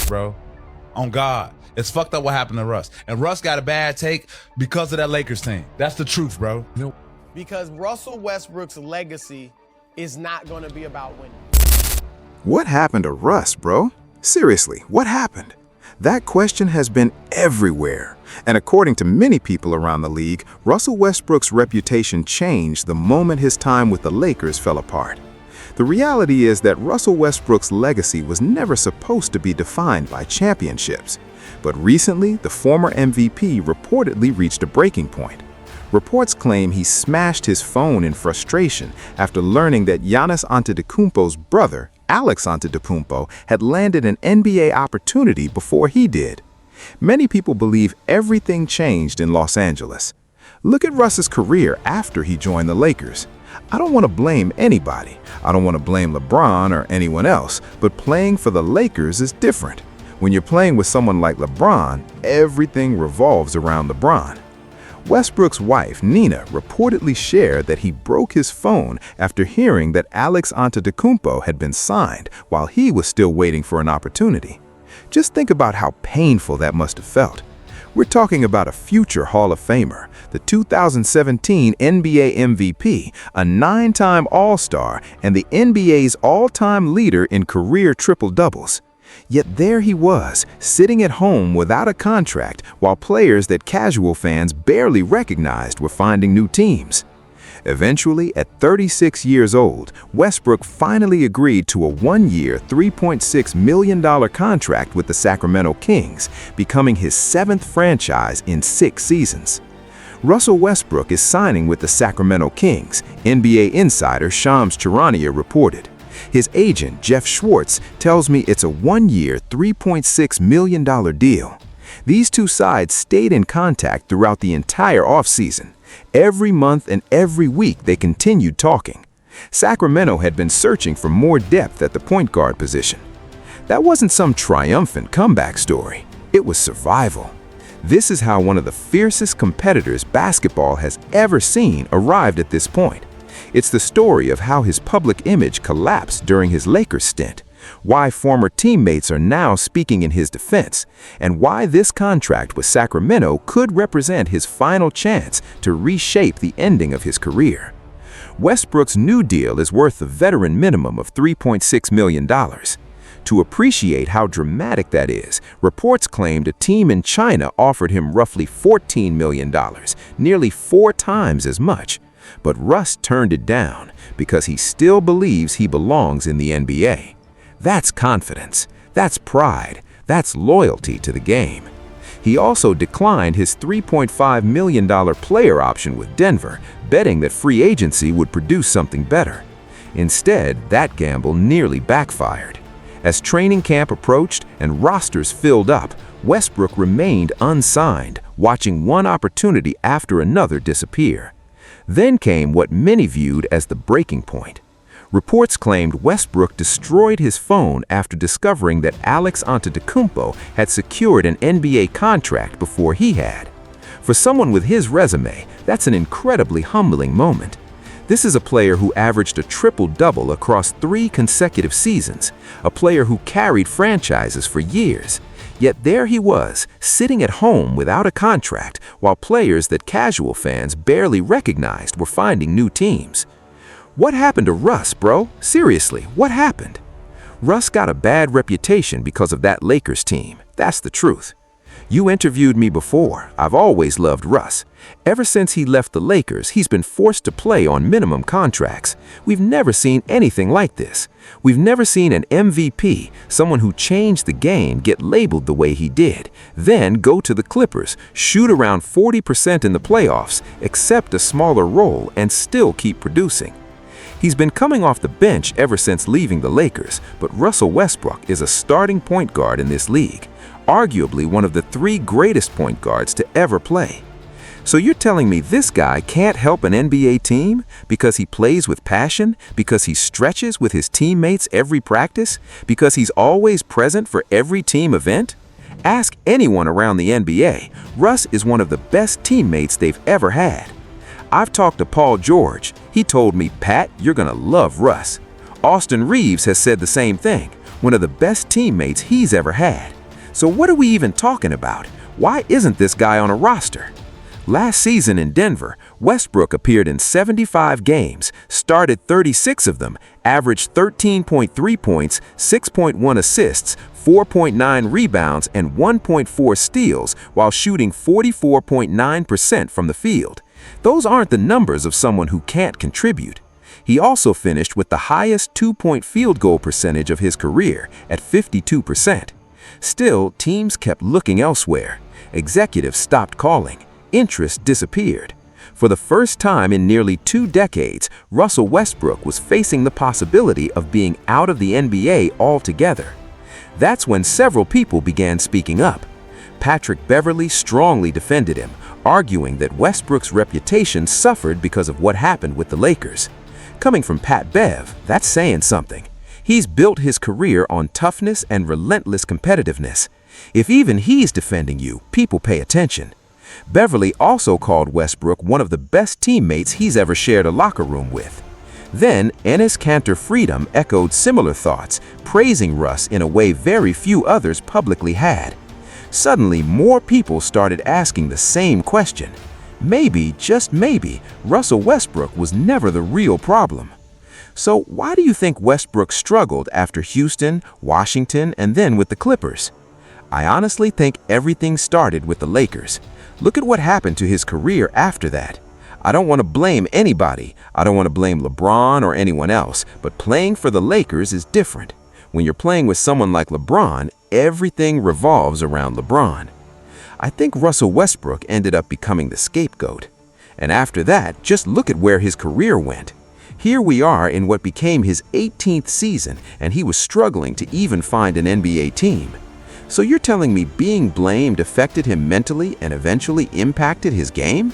Russ, bro. On God. It's fucked up what happened to Russ. And Russ got a bad take because of that Lakers team. That's the truth, bro. Because Russell Westbrook's legacy is not going to be about winning. What happened to Russ, bro? Seriously, what happened? That question has been everywhere. And according to many people around the league, Russell Westbrook's reputation changed the moment his time with the Lakers fell apart. The reality is that Russell Westbrook's legacy was never supposed to be defined by championships. But recently, the former MVP reportedly reached a breaking point. Reports claim he smashed his phone in frustration after learning that Giannis Antetokounmpo's brother, Alex Antetokounmpo, had landed an NBA opportunity before he did. Many people believe everything changed in Los Angeles. Look at Russ's career after he joined the Lakers. I don't want to blame anybody. I don't want to blame LeBron or anyone else, but playing for the Lakers is different. When you're playing with someone like LeBron, everything revolves around LeBron. Westbrook's wife, Nina, reportedly shared that he broke his phone after hearing that Alex Antetokounmpo had been signed while he was still waiting for an opportunity. Just think about how painful that must have felt. We're talking about a future Hall of Famer, the 2017 NBA MVP, a 9-time All-Star, and the NBA's all-time leader in career triple-doubles. Yet there he was, sitting at home without a contract while players that casual fans barely recognized were finding new teams. Eventually, at 36 years old, Westbrook finally agreed to a one-year, $3.6 million contract with the Sacramento Kings, becoming his 7th franchise in 6 seasons. Russell Westbrook is signing with the Sacramento Kings, NBA insider Shams Charania reported. His agent, Jeff Schwartz, tells me it's a one-year, $3.6 million deal. These two sides stayed in contact throughout the entire offseason. Every month and every week they continued talking. Sacramento had been searching for more depth at the point guard position. That wasn't some triumphant comeback story. It was survival. This is how one of the fiercest competitors basketball has ever seen arrived at this point. It's the story of how his public image collapsed during his Lakers stint, why former teammates are now speaking in his defense, and why this contract with Sacramento could represent his final chance to reshape the ending of his career. Westbrook's new deal is worth the veteran minimum of $3.6 million. To appreciate how dramatic that is, reports claimed a team in China offered him roughly $14 million, nearly 4 times as much. But Russ turned it down because he still believes he belongs in the NBA. That's confidence, that's pride, that's loyalty to the game. He also declined his $3.5 million player option with Denver, betting that free agency would produce something better. Instead, that gamble nearly backfired. As training camp approached and rosters filled up, Westbrook remained unsigned, watching one opportunity after another disappear. Then came what many viewed as the breaking point. Reports claimed Westbrook destroyed his phone after discovering that Alex Antetokounmpo had secured an NBA contract before he had. For someone with his resume, that's an incredibly humbling moment. This is a player who averaged a triple-double across 3 consecutive seasons, a player who carried franchises for years. Yet there he was, sitting at home without a contract, while players that casual fans barely recognized were finding new teams. What happened to Russ, bro? Seriously, what happened? Russ got a bad reputation because of that Lakers team. That's the truth. You interviewed me before. I've always loved Russ. Ever since he left the Lakers, he's been forced to play on minimum contracts. We've never seen anything like this. We've never seen an MVP, someone who changed the game, get labeled the way he did, then go to the Clippers, shoot around 40% in the playoffs, accept a smaller role, and still keep producing. He's been coming off the bench ever since leaving the Lakers, but Russell Westbrook is a starting point guard in this league, arguably one of the 3 greatest point guards to ever play. So you're telling me this guy can't help an NBA team because he plays with passion, because he stretches with his teammates every practice, because he's always present for every team event? Ask anyone around the NBA. Russ is one of the best teammates they've ever had. I've talked to Paul George. He told me, "Pat, you're gonna love Russ." Austin Reeves has said the same thing. one of the best teammates he's ever had. So what are we even talking about? Why isn't this guy on a roster? Last season in Denver, Westbrook appeared in 75 games, started 36 of them, averaged 13.3 points, 6.1 assists, 4.9 rebounds, and 1.4 steals while shooting 44.9% from the field. Those aren't the numbers of someone who can't contribute. He also finished with the highest two-point field goal percentage of his career at 52%. Still, teams kept looking elsewhere. Executives stopped calling. Interest disappeared. For the first time in nearly 2 decades, Russell Westbrook was facing the possibility of being out of the NBA altogether. That's when several people began speaking up. Patrick Beverley strongly defended him, arguing that Westbrook's reputation suffered because of what happened with the Lakers. Coming from Pat Bev, that's saying something. He's built his career on toughness and relentless competitiveness. If even he's defending you, people pay attention. Beverley also called Westbrook one of the best teammates he's ever shared a locker room with. Then, Enes Kanter Freedom echoed similar thoughts, praising Russ in a way very few others publicly had. Suddenly, more people started asking the same question. Maybe, just maybe, Russell Westbrook was never the real problem. So why do you think Westbrook struggled after Houston, Washington, and then with the Clippers? I honestly think everything started with the Lakers. Look at what happened to his career after that. I don't want to blame anybody. I don't want to blame LeBron or anyone else, but playing for the Lakers is different. When you're playing with someone like LeBron, everything revolves around LeBron. I think Russell Westbrook ended up becoming the scapegoat. And after that, just look at where his career went. Here we are in what became his 18th season, and he was struggling to even find an NBA team. So you're telling me being blamed affected him mentally and eventually impacted his game?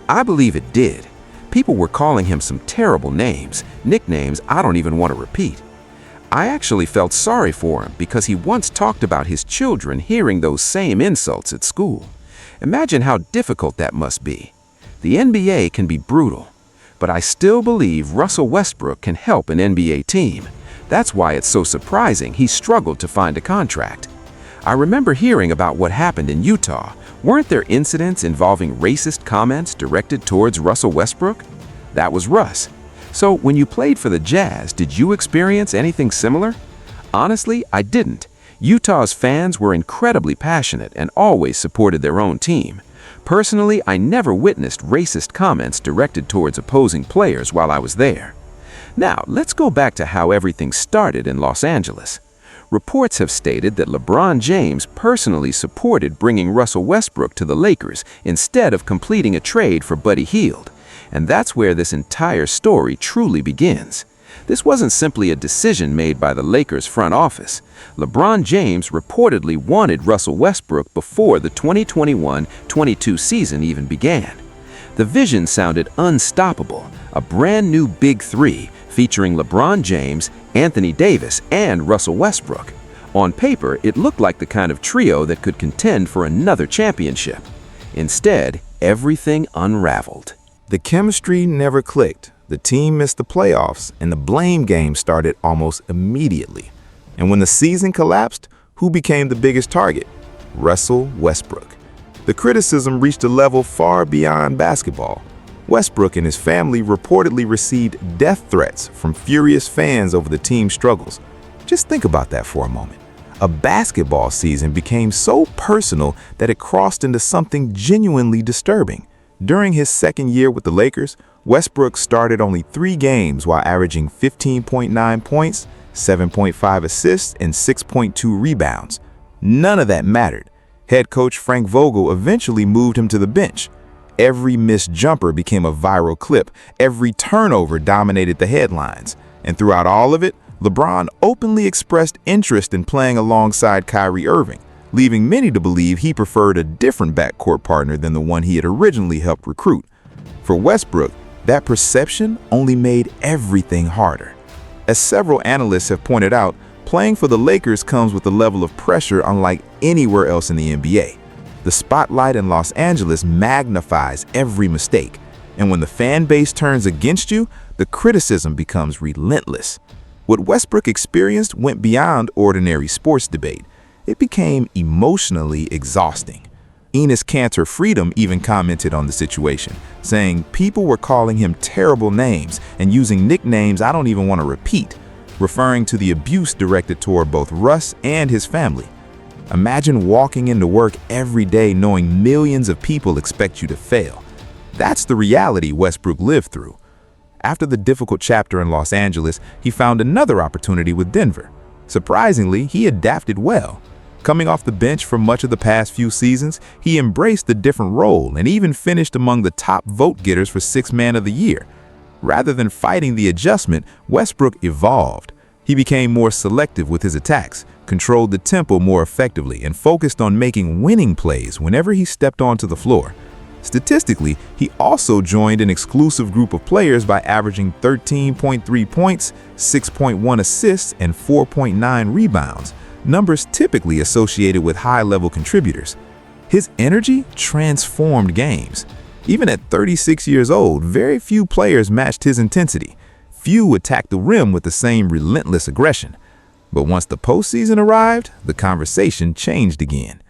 I believe it did. People were calling him some terrible names, nicknames I don't even want to repeat. I actually felt sorry for him because he once talked about his children hearing those same insults at school. Imagine how difficult that must be. The NBA can be brutal, but I still believe Russell Westbrook can help an NBA team. That's why it's so surprising he struggled to find a contract. I remember hearing about what happened in Utah. Weren't there incidents involving racist comments directed towards Russell Westbrook? That was Russ. So when you played for the Jazz, did you experience anything similar? Honestly, I didn't. Utah's fans were incredibly passionate and always supported their own team. Personally, I never witnessed racist comments directed towards opposing players while I was there. Now, let's go back to how everything started in Los Angeles. Reports have stated that LeBron James personally supported bringing Russell Westbrook to the Lakers instead of completing a trade for Buddy Hield. And that's where this entire story truly begins. This wasn't simply a decision made by the Lakers front office. LeBron James reportedly wanted Russell Westbrook before the 2021-22 season even began. The vision sounded unstoppable, a brand new Big Three featuring LeBron James, Anthony Davis, and Russell Westbrook. On paper, it looked like the kind of trio that could contend for another championship. Instead, everything unraveled. The chemistry never clicked, the team missed the playoffs, and the blame game started almost immediately. And when the season collapsed, who became the biggest target? Russell Westbrook. The criticism reached a level far beyond basketball. Westbrook and his family reportedly received death threats from furious fans over the team's struggles. Just think about that for a moment. A basketball season became so personal that it crossed into something genuinely disturbing. During his second year with the Lakers, Westbrook started only 3 games while averaging 15.9 points, 7.5 assists, and 6.2 rebounds. None of that mattered. Head coach Frank Vogel eventually moved him to the bench. Every missed jumper became a viral clip. Every turnover dominated the headlines. And throughout all of it, LeBron openly expressed interest in playing alongside Kyrie Irving, leaving many to believe he preferred a different backcourt partner than the one he had originally helped recruit. For Westbrook, that perception only made everything harder. As several analysts have pointed out, playing for the Lakers comes with a level of pressure unlike anywhere else in the NBA. The spotlight in Los Angeles magnifies every mistake, and when the fan base turns against you, the criticism becomes relentless. What Westbrook experienced went beyond ordinary sports debate. It became emotionally exhausting. Enes Kanter Freedom even commented on the situation, saying people were calling him terrible names and using nicknames I don't even want to repeat, referring to the abuse directed toward both Russ and his family. Imagine walking into work every day knowing millions of people expect you to fail. That's the reality Westbrook lived through. After the difficult chapter in Los Angeles, he found another opportunity with Denver. Surprisingly, he adapted well. Coming off the bench for much of the past few seasons, he embraced the different role and even finished among the top vote-getters for Sixth Man of the Year. Rather than fighting the adjustment, Westbrook evolved. He became more selective with his attacks, controlled the tempo more effectively, and focused on making winning plays whenever he stepped onto the floor. Statistically, he also joined an exclusive group of players by averaging 13.3 points, 6.1 assists, and 4.9 rebounds, numbers typically associated with high-level contributors. His energy transformed games. Even at 36 years old, very few players matched his intensity. Few attacked the rim with the same relentless aggression. But once the postseason arrived, the conversation changed again.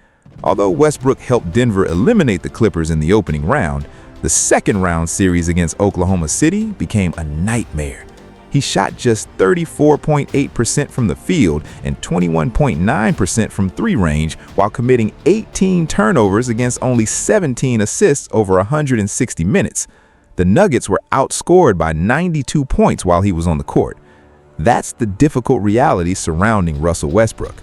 Although Westbrook helped Denver eliminate the Clippers in the opening round, the second-round series against Oklahoma City became a nightmare. He shot just 34.8% from the field and 21.9% from three range while committing 18 turnovers against only 17 assists over 160 minutes. The Nuggets were outscored by 92 points while he was on the court. That's the difficult reality surrounding Russell Westbrook.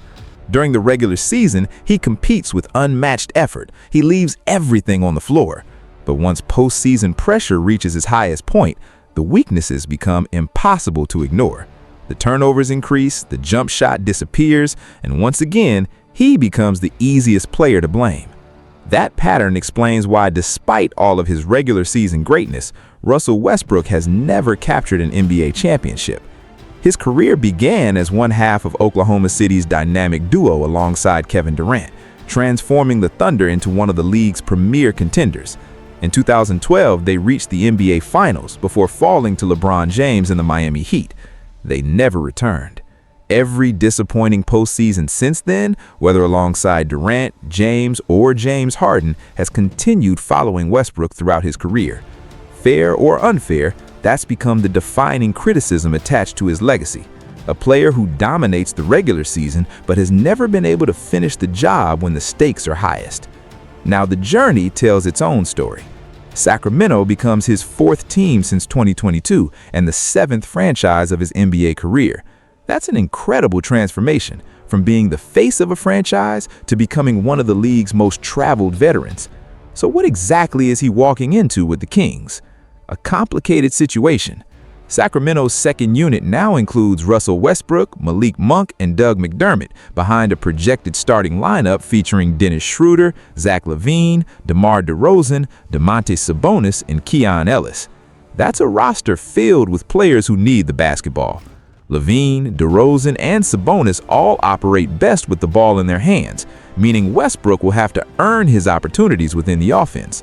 During the regular season, he competes with unmatched effort. He leaves everything on the floor. But once postseason pressure reaches its highest point, the weaknesses become impossible to ignore. The turnovers increase, the jump shot disappears, and once again, he becomes the easiest player to blame. That pattern explains why, despite all of his regular season greatness, Russell Westbrook has never captured an NBA championship. His career began as one half of Oklahoma City's dynamic duo alongside Kevin Durant, transforming the Thunder into one of the league's premier contenders. In 2012, they reached the NBA Finals before falling to LeBron James and the Miami Heat. They never returned. Every disappointing postseason since then, whether alongside Durant, James, or James Harden, has continued following Westbrook throughout his career. Fair or unfair, that's become the defining criticism attached to his legacy. A player who dominates the regular season but has never been able to finish the job when the stakes are highest. Now the journey tells its own story. Sacramento becomes his fourth team since 2022 and the seventh franchise of his NBA career. That's an incredible transformation, from being the face of a franchise to becoming one of the league's most traveled veterans. So what exactly is he walking into with the Kings? A complicated situation. Sacramento's second unit now includes Russell Westbrook, Malik Monk, and Doug McDermott, behind a projected starting lineup featuring Dennis Schroeder, Zach LaVine, DeMar DeRozan, Domantas Sabonis, and Keon Ellis. That's a roster filled with players who need the basketball. LaVine, DeRozan, and Sabonis all operate best with the ball in their hands, meaning Westbrook will have to earn his opportunities within the offense.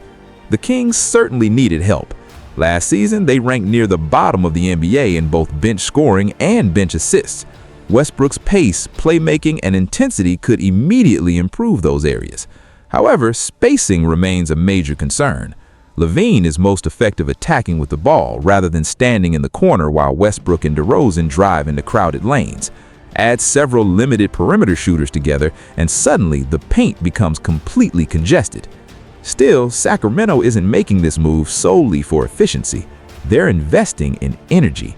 The Kings certainly needed help. Last season, they ranked near the bottom of the NBA in both bench scoring and bench assists. Westbrook's pace, playmaking, and intensity could immediately improve those areas. However, spacing remains a major concern. LaVine is most effective attacking with the ball rather than standing in the corner while Westbrook and DeRozan drive into crowded lanes. Add several limited perimeter shooters together, and suddenly the paint becomes completely congested. Still, Sacramento isn't making this move solely for efficiency. They're investing in energy.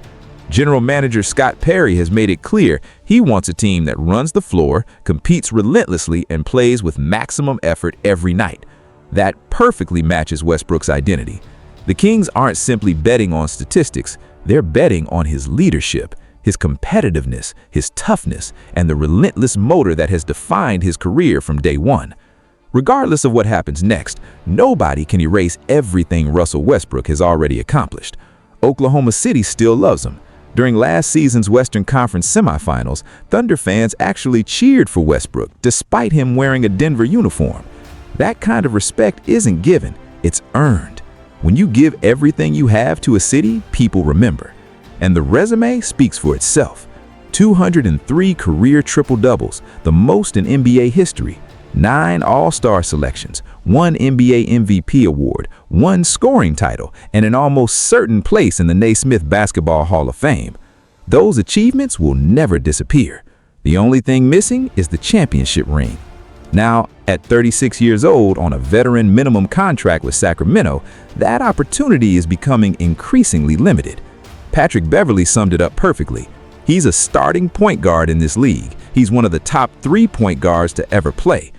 General Manager Scott Perry has made it clear he wants a team that runs the floor, competes relentlessly, and plays with maximum effort every night. That perfectly matches Westbrook's identity. The Kings aren't simply betting on statistics, they're betting on his leadership, his competitiveness, his toughness, and the relentless motor that has defined his career from day one. Regardless of what happens next, nobody can erase everything Russell Westbrook has already accomplished. Oklahoma City still loves him. During last season's Western Conference semifinals, Thunder fans actually cheered for Westbrook despite him wearing a Denver uniform. That kind of respect isn't given, it's earned. When you give everything you have to a city, people remember. And the resume speaks for itself. 203 career triple-doubles, the most in NBA history, 9 All-Star selections, 1 NBA MVP award, 1 scoring title, and an almost certain place in the Naismith Basketball Hall of Fame. Those achievements will never disappear. The only thing missing is the championship ring. Now, at 36 years old on a veteran minimum contract with Sacramento, that opportunity is becoming increasingly limited. Patrick Beverley summed it up perfectly. He's a starting point guard in this league. He's one of the top 3 point guards to ever play.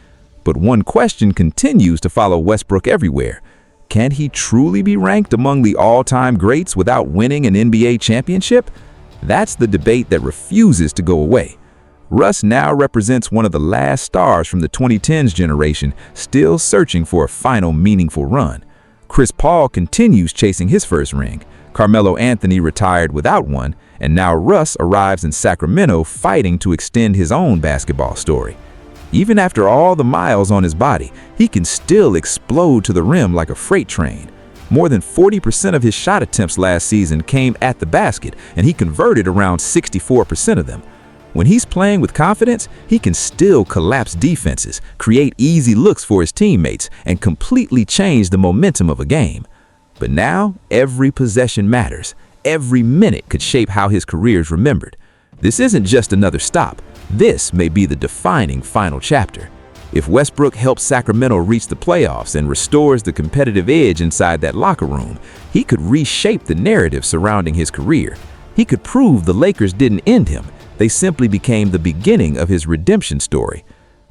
But one question continues to follow Westbrook everywhere. Can he truly be ranked among the all-time greats without winning an NBA championship? That's the debate that refuses to go away. Russ now represents one of the last stars from the 2010s generation, still searching for a final meaningful run. Chris Paul continues chasing his first ring. Carmelo Anthony retired without one, and now Russ arrives in Sacramento fighting to extend his own basketball story. Even after all the miles on his body, he can still explode to the rim like a freight train. More than 40% of his shot attempts last season came at the basket, and he converted around 64% of them. When he's playing with confidence, he can still collapse defenses, create easy looks for his teammates, and completely change the momentum of a game. But now, every possession matters. Every minute could shape how his career is remembered. This isn't just another stop. This may be the defining final chapter. If Westbrook helps Sacramento reach the playoffs and restores the competitive edge inside that locker room, he could reshape the narrative surrounding his career. He could prove the Lakers didn't end him. They simply became the beginning of his redemption story.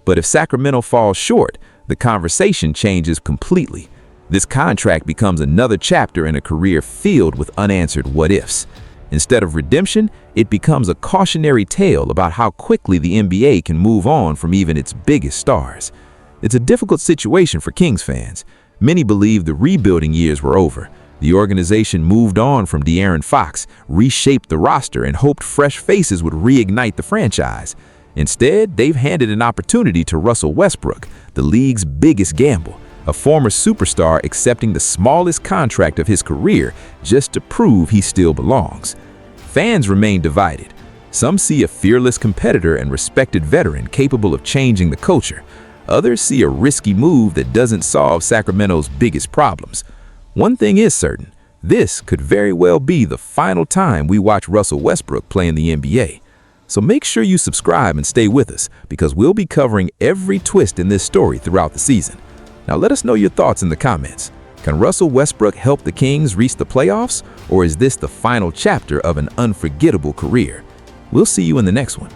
But if Sacramento falls short, the conversation changes completely. This contract becomes another chapter in a career filled with unanswered what-ifs. Instead of redemption, it becomes a cautionary tale about how quickly the NBA can move on from even its biggest stars. It's a difficult situation for Kings fans. Many believe the rebuilding years were over. The organization moved on from De'Aaron Fox, reshaped the roster, and hoped fresh faces would reignite the franchise. Instead, they've handed an opportunity to Russell Westbrook, the league's biggest gamble, a former superstar accepting the smallest contract of his career just to prove he still belongs. Fans remain divided. Some see a fearless competitor and respected veteran capable of changing the culture. Others see a risky move that doesn't solve Sacramento's biggest problems. One thing is certain, this could very well be the final time we watch Russell Westbrook play in the NBA. So make sure you subscribe and stay with us, because we'll be covering every twist in this story throughout the season. Now let us know your thoughts in the comments. Can Russell Westbrook help the Kings reach the playoffs, or is this the final chapter of an unforgettable career? We'll see you in the next one.